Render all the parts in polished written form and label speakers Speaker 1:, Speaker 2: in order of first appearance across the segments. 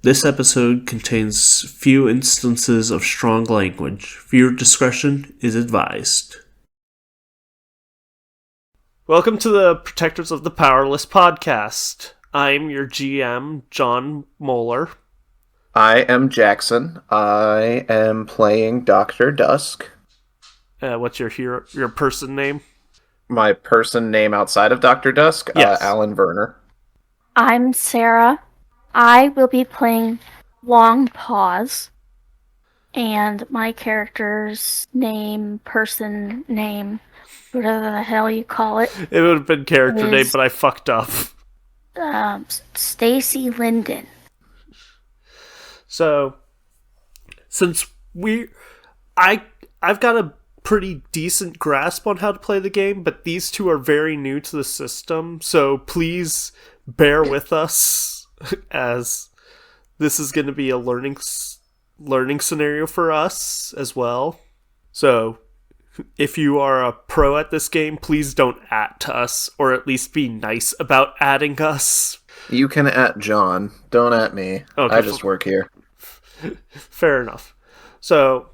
Speaker 1: This episode contains few instances of strong language. Viewer discretion is advised. Welcome to the Protectors of the Powerless podcast. I'm your GM, John Moeller.
Speaker 2: I am Jackson. I am playing Dr. Dusk.
Speaker 1: What's your person name?
Speaker 2: My person name outside of Dr. Dusk,
Speaker 1: Yes.
Speaker 2: Alan Werner.
Speaker 3: I'm Sarah. I will be playing Long Pause. And my character's name, person name, whatever the hell you call it,
Speaker 1: It would have been character name,
Speaker 3: is-
Speaker 1: but I fucked up.
Speaker 3: Stacy Linden.
Speaker 1: So, since I've got a pretty decent grasp on how to play the game, but these two are very new to the system, so please bear with us as this is going to be a learning scenario for us as well. So, if you are a pro at this game, please don't add to us, or at least be nice about adding us.
Speaker 2: You can at John. Don't at me.
Speaker 1: Okay,
Speaker 2: I just work here.
Speaker 1: Fair enough. So,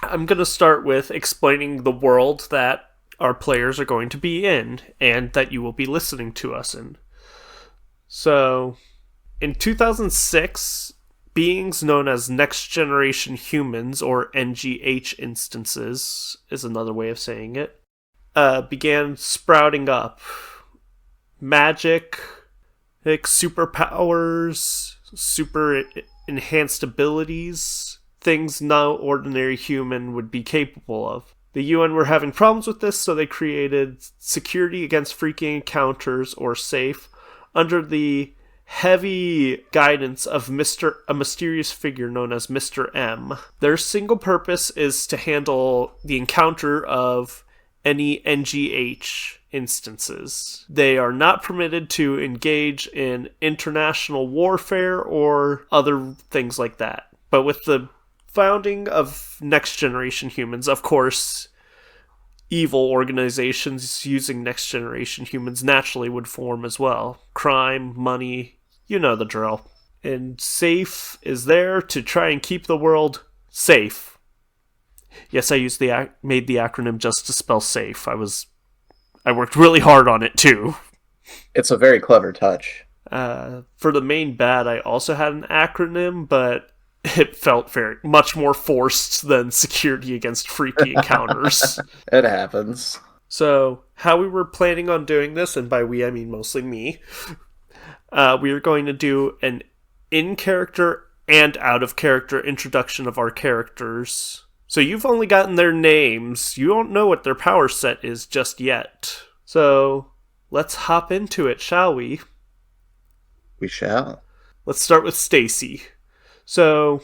Speaker 1: I'm going to start with explaining the world that our players are going to be in, and that you will be listening to us in. So, in 2006, beings known as Next Generation Humans, or NGH instances, is another way of saying it, began sprouting up. Magic, superpowers, super enhanced abilities, things no ordinary human would be capable of. The UN were having problems with this, so they created Security Against Freaky Encounters, or SAFE, under the heavy guidance of a mysterious figure known as Mr. M. Their single purpose is to handle the encounter of any NGH instances. They are not permitted to engage in international warfare or other things like that. But with the founding of Next Generation Humans, of course, evil organizations using Next Generation Humans naturally would form as well. Crime, money, you know the drill. And SAFE is there to try and keep the world safe. Yes, I made the acronym just to spell safe. I worked really hard on it too.
Speaker 2: It's a very clever touch.
Speaker 1: For the main bad, I also had an acronym, but it felt very much more forced than Security Against Freaky Encounters.
Speaker 2: It happens.
Speaker 1: So, how we were planning on doing this, and by we I mean mostly me, we are going to do an in-character and out-of-character introduction of our characters. So you've only gotten their names. You don't know what their power set is just yet. So, let's hop into it, shall we?
Speaker 2: We shall.
Speaker 1: Let's start with Stacy. So,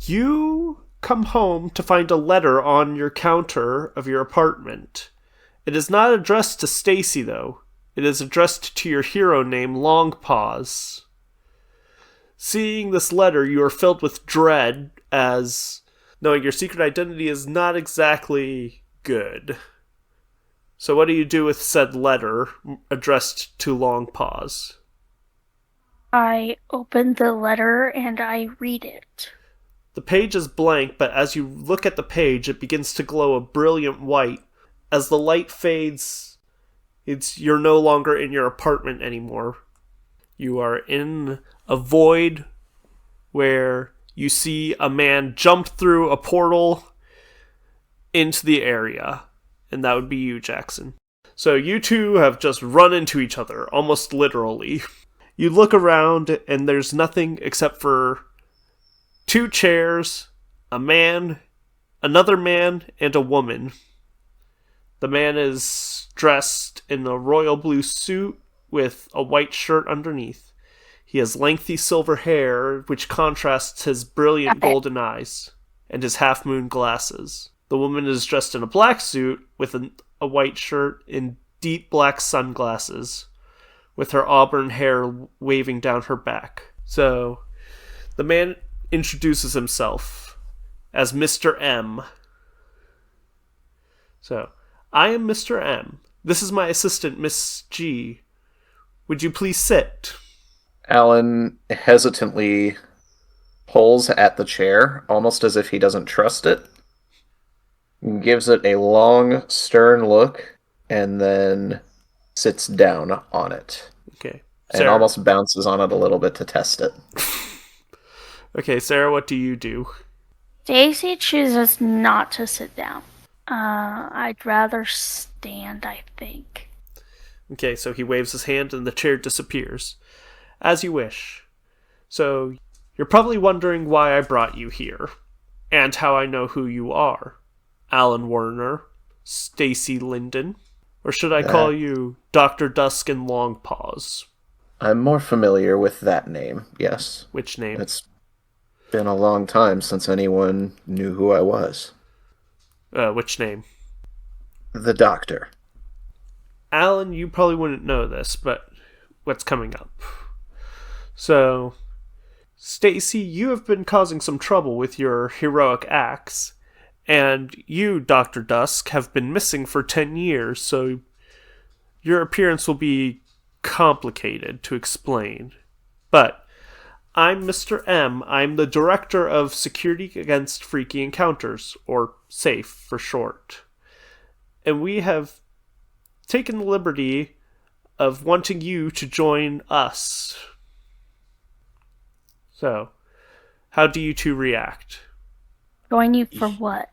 Speaker 1: you come home to find a letter on your counter of your apartment. It is not addressed to Stacy, though. It is addressed to your hero named Long Pause. Seeing this letter, you are filled with dread, as knowing your secret identity is not exactly good. So what do you do with said letter addressed to Long Pause?
Speaker 3: I open the letter and I read it.
Speaker 1: The page is blank, but as you look at the page, it begins to glow a brilliant white. As the light fades, you're no longer in your apartment anymore. You are in a void where you see a man jump through a portal into the area. And that would be you, Jackson. So you two have just run into each other, almost literally. You look around and there's nothing except for two chairs, a man, another man, and a woman. The man is dressed in a royal blue suit with a white shirt underneath. He has lengthy silver hair, which contrasts his brilliant golden eyes, and his half-moon glasses. The woman is dressed in a black suit with a white shirt and deep black sunglasses, with her auburn hair waving down her back. So, the man introduces himself as Mr. M. So, I am Mr. M. This is my assistant, Miss G. Would you please sit?
Speaker 2: Alan hesitantly pulls at the chair, almost as if he doesn't trust it, gives it a long, stern look, and then sits down on it.
Speaker 1: Okay.
Speaker 2: And
Speaker 1: Sarah.
Speaker 2: almost bounces on it a little bit to test it.
Speaker 1: Okay, Sarah, what do you do?
Speaker 3: Daisy chooses not to sit down. I'd rather stand, I think.
Speaker 1: Okay, so he waves his hand and the chair disappears. As you wish. So, you're probably wondering why I brought you here, and how I know who you are. Alan Werner, Stacy Linden, or should I call you Dr. Dusk and Longpaws?
Speaker 2: I'm more familiar with that name, yes.
Speaker 1: Which name?
Speaker 2: It's been a long time since anyone knew who I was.
Speaker 1: Which name?
Speaker 2: The Doctor.
Speaker 1: Alan, you probably wouldn't know this, but what's coming up? So, Stacy, you have been causing some trouble with your heroic acts, and you, Dr. Dusk, have been missing for 10 years, so your appearance will be complicated to explain. But I'm Mr. M. I'm the Director of Security Against Freaky Encounters, or SAFE for short. And we have taken the liberty of wanting you to join us. So, how do you two react?
Speaker 3: Join you for what?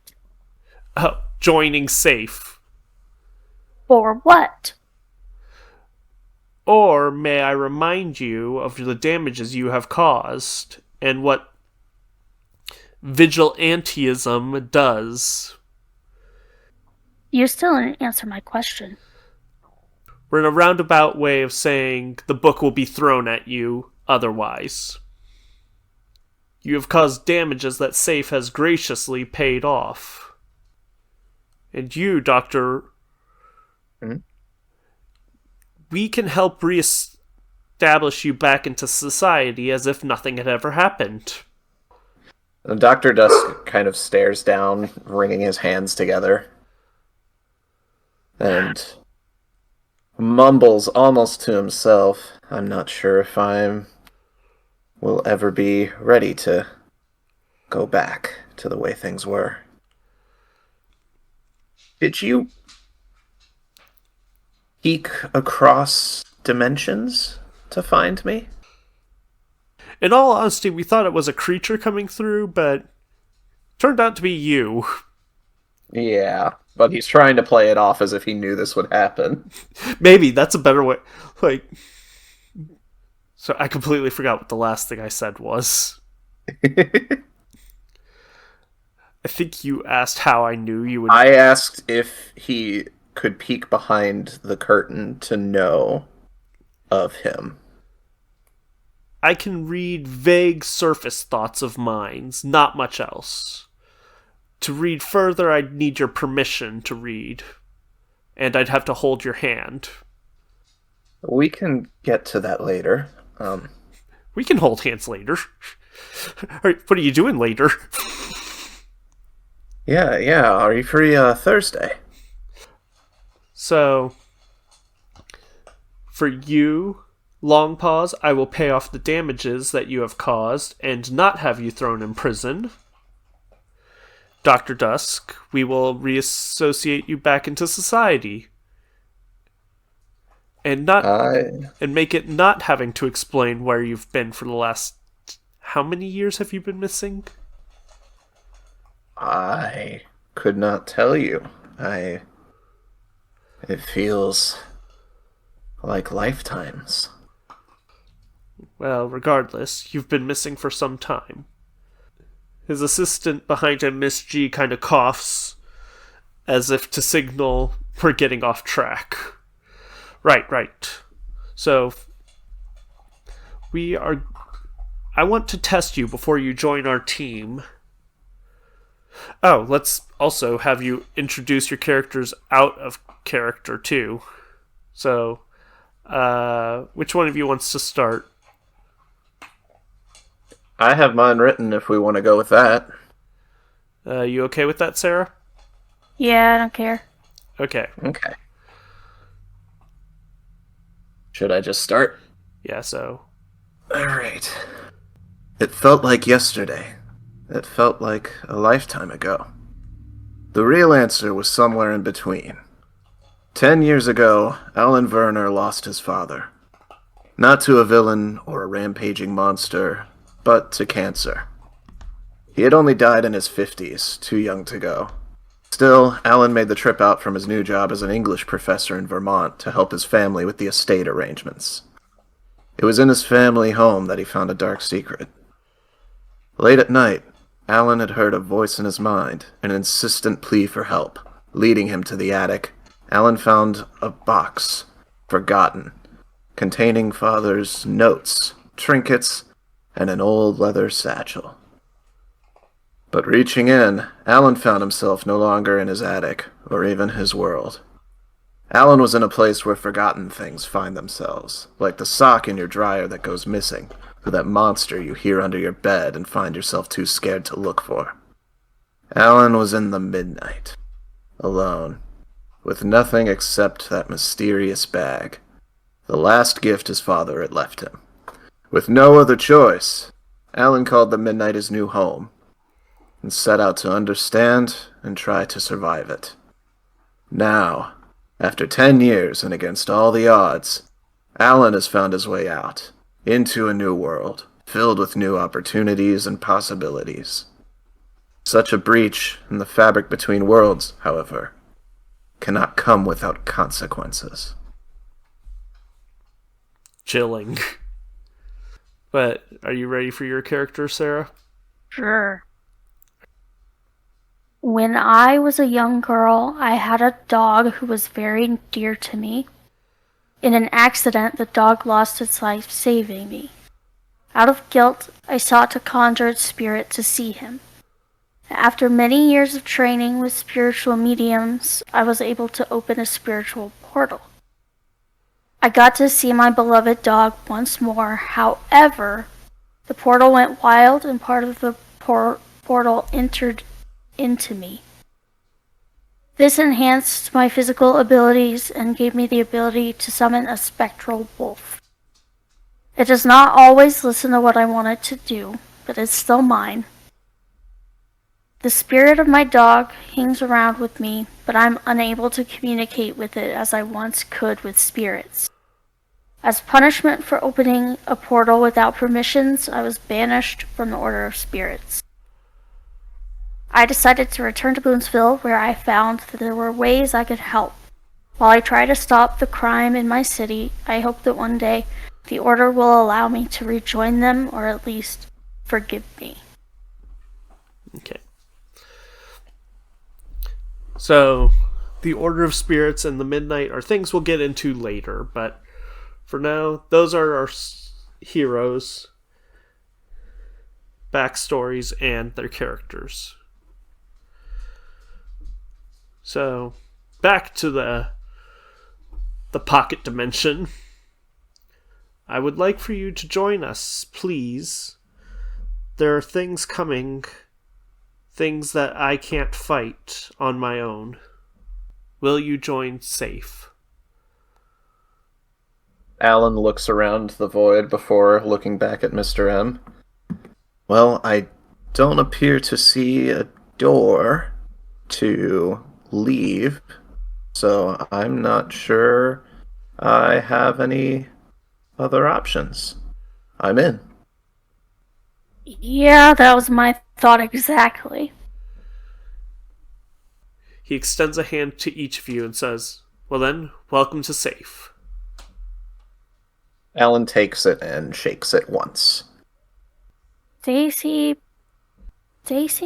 Speaker 1: Oh, joining SAFE.
Speaker 3: For what?
Speaker 1: Or may I remind you of the damages you have caused and what vigilantism does?
Speaker 3: You still didn't answer my question.
Speaker 1: We're in a roundabout way of saying the book will be thrown at you otherwise. You have caused damages that SAFE has graciously paid off. And you, Doctor, we can help reestablish you back into society as if nothing had ever happened.
Speaker 2: Dr. Dusk kind of stares down, wringing his hands together, and mumbles almost to himself, I'm not sure if will ever be ready to go back to the way things were. Did you peek across dimensions to find me?
Speaker 1: In all honesty, we thought it was a creature coming through, but turned out to be you.
Speaker 2: Yeah, but he's trying to play it off as if he knew this would happen.
Speaker 1: Maybe that's a better way. So I completely forgot what the last thing I said was. I think you asked how I knew you would.
Speaker 2: I asked if he could peek behind the curtain to know of him.
Speaker 1: I can read vague surface thoughts of minds, not much else. To read further, I'd need your permission to read. And I'd have to hold your hand.
Speaker 2: We can get to that later.
Speaker 1: We can hold hands later. What are you doing later?
Speaker 2: Yeah. Are you free Thursday?
Speaker 1: So, for you, Longpaws, I will pay off the damages that you have caused and not have you thrown in prison. Dr. Dusk, we will reassociate you back into society. And and make it not having to explain where you've been for the last... How many years have you been missing?
Speaker 2: I could not tell you. It feels like lifetimes.
Speaker 1: Well, regardless, you've been missing for some time. His assistant behind him, Miss G, kind of coughs as if to signal we're getting off track. Right. So, I want to test you before you join our team. Oh, let's also have you introduce your characters out of character, too. So, which one of you wants to start?
Speaker 2: I have mine written if we want to go with that.
Speaker 1: You okay with that, Sarah?
Speaker 3: Yeah, I don't care.
Speaker 1: Okay.
Speaker 2: Should I just start?
Speaker 1: Yeah, so
Speaker 2: Alright. It felt like yesterday. It felt like a lifetime ago. The real answer was somewhere in between. 10 years ago, Alan Werner lost his father. Not to a villain or a rampaging monster, but to cancer. He had only died in his 50s, too young to go. Still, Alan made the trip out from his new job as an English professor in Vermont to help his family with the estate arrangements. It was in his family home that he found a dark secret. Late at night, Alan had heard a voice in his mind, an insistent plea for help. Leading him to the attic, Alan found a box, forgotten, containing Father's notes, trinkets, and an old leather satchel. But reaching in, Alan found himself no longer in his attic, or even his world. Alan was in a place where forgotten things find themselves, like the sock in your dryer that goes missing, or that monster you hear under your bed and find yourself too scared to look for. Alan was in the midnight, alone, with nothing except that mysterious bag, the last gift his father had left him. With no other choice, Alan called the midnight his new home, and set out to understand and try to survive it. Now, after 10 years and against all the odds, Alan has found his way out, into a new world, filled with new opportunities and possibilities. Such a breach in the fabric between worlds, however, cannot come without consequences.
Speaker 1: Chilling. But are you ready for your character, Sarah?
Speaker 3: Sure. When I was a young girl, I had a dog who was very dear to me. In an accident, the dog lost its life saving me. Out of guilt, I sought to conjure its spirit to see him. After many years of training with spiritual mediums, I was able to open a spiritual portal. I got to see my beloved dog once more. However, the portal went wild and part of the portal entered into me. This enhanced my physical abilities and gave me the ability to summon a spectral wolf. It does not always listen to what I want it to do, but it's still mine. The spirit of my dog hangs around with me, but I'm unable to communicate with it as I once could with spirits. As punishment for opening a portal without permissions, I was banished from the Order of Spirits. I decided to return to Boonsville, where I found that there were ways I could help. While I try to stop the crime in my city, I hope that one day the Order will allow me to rejoin them, or at least forgive me.
Speaker 1: Okay. So, the Order of Spirits and the Midnight are things we'll get into later, but for now, those are our heroes, backstories, and their characters. So, back to the pocket dimension. I would like for you to join us, please. There are things coming, things that I can't fight on my own. Will you join safe?
Speaker 2: Alan looks around the void before looking back at Mr. M. Well, I don't appear to see a door to leave, so I'm not sure I have any other options. I'm in.
Speaker 3: Yeah, that was my thought exactly.
Speaker 1: He extends a hand to each of you and says, well then, welcome to safe.
Speaker 2: Alan takes it and shakes it once.
Speaker 3: Stacy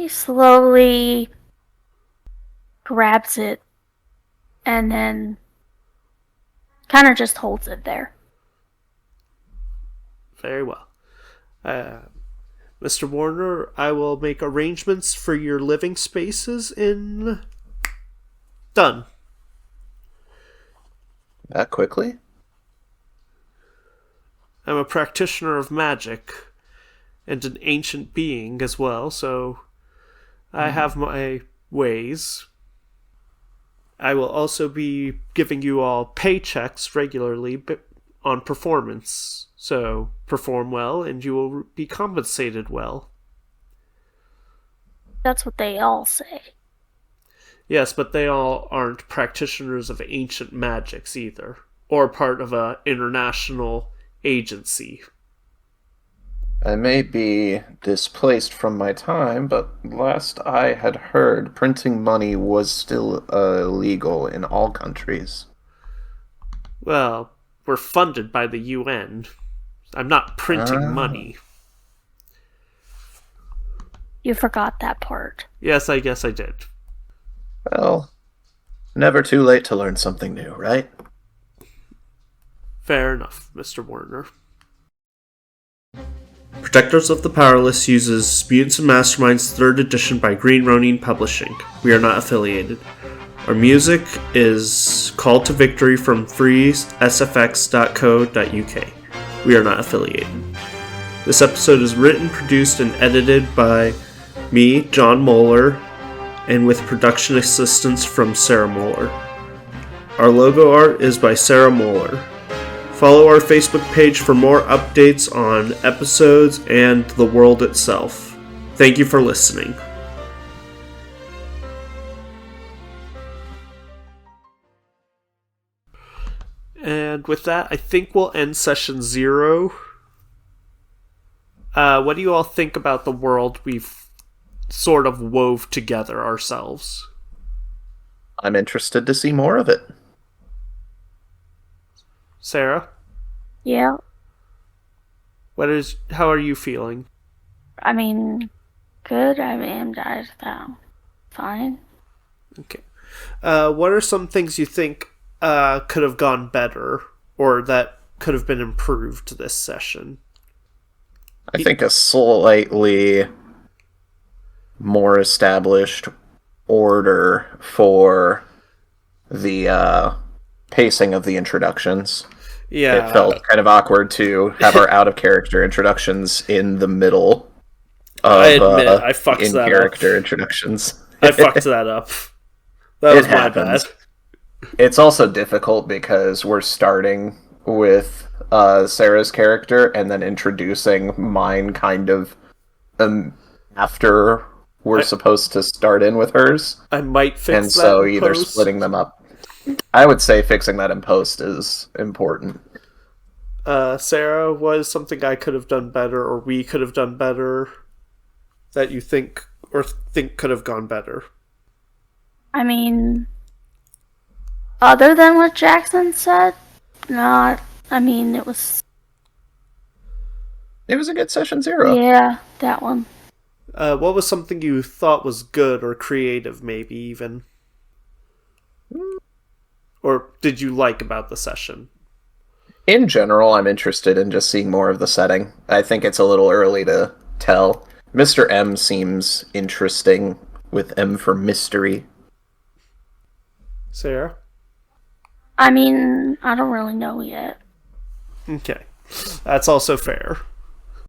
Speaker 3: slowly grabs it and then kind of just holds it there.
Speaker 1: Very well. Mr. Warner, I will make arrangements for your living spaces in... Done.
Speaker 2: That quickly?
Speaker 1: I'm a practitioner of magic and an ancient being as well, so I have my ways. I will also be giving you all paychecks regularly, on performance. So perform well and you will be compensated well.
Speaker 3: That's what they all say.
Speaker 1: Yes, but they all aren't practitioners of ancient magics either, or part of a international agency.
Speaker 2: I may be displaced from my time, but last I had heard, printing money was still illegal in all countries.
Speaker 1: Well, we're funded by the UN. I'm not printing
Speaker 2: Ah.
Speaker 1: money.
Speaker 3: You forgot that part.
Speaker 1: Yes, I guess I did.
Speaker 2: Well, never too late to learn something new, right?
Speaker 1: Fair enough, Mr. Warner. Protectors of the Powerless uses Mutants and Masterminds 3rd edition by Green Ronin Publishing. We are not affiliated. Our music is Call to Victory from freesfx.co.uk. We are not affiliated. This episode is written, produced, and edited by me, John Moeller, and with production assistance from Sarah Moeller. Our logo art is by Sarah Moeller. Follow our Facebook page for more updates on episodes and the world itself. Thank you for listening. And with that, I think we'll end session 0. What do you all think about the world we've sort of wove together ourselves?
Speaker 2: I'm interested to see more of it.
Speaker 1: Sarah?
Speaker 3: Yeah,
Speaker 1: How are you feeling?
Speaker 3: I mean, good. I mean, fine.
Speaker 1: Okay. What are some things you think could have gone better, or that could have been improved this session?
Speaker 2: I think a slightly more established order for the pacing of the introductions.
Speaker 1: Yeah.
Speaker 2: It felt kind of awkward to have our out-of-character introductions in the middle of
Speaker 1: I admit, I fucked that
Speaker 2: in-character
Speaker 1: up.
Speaker 2: introductions.
Speaker 1: I fucked that up. That was my bad.
Speaker 2: It's also difficult because we're starting with Sarah's character and then introducing mine kind of after we're supposed to start in with hers.
Speaker 1: I might fix
Speaker 2: and
Speaker 1: that
Speaker 2: so
Speaker 1: in
Speaker 2: either
Speaker 1: post.
Speaker 2: splitting them up. I would say fixing that in post is important.
Speaker 1: Sarah, was something I could have done better, or we could have done better, that you think could have gone better?
Speaker 3: I mean, other than what Jackson said, not. I mean, it was.
Speaker 2: It was a good session 0.
Speaker 3: Yeah, that one.
Speaker 1: What was something you thought was good or creative, maybe even? Or did you like about the session?
Speaker 2: In general, I'm interested in just seeing more of the setting. I think it's a little early to tell. Mr. M seems interesting, with M for mystery.
Speaker 1: Sarah?
Speaker 3: I mean, I don't really know yet.
Speaker 1: Okay. That's also fair.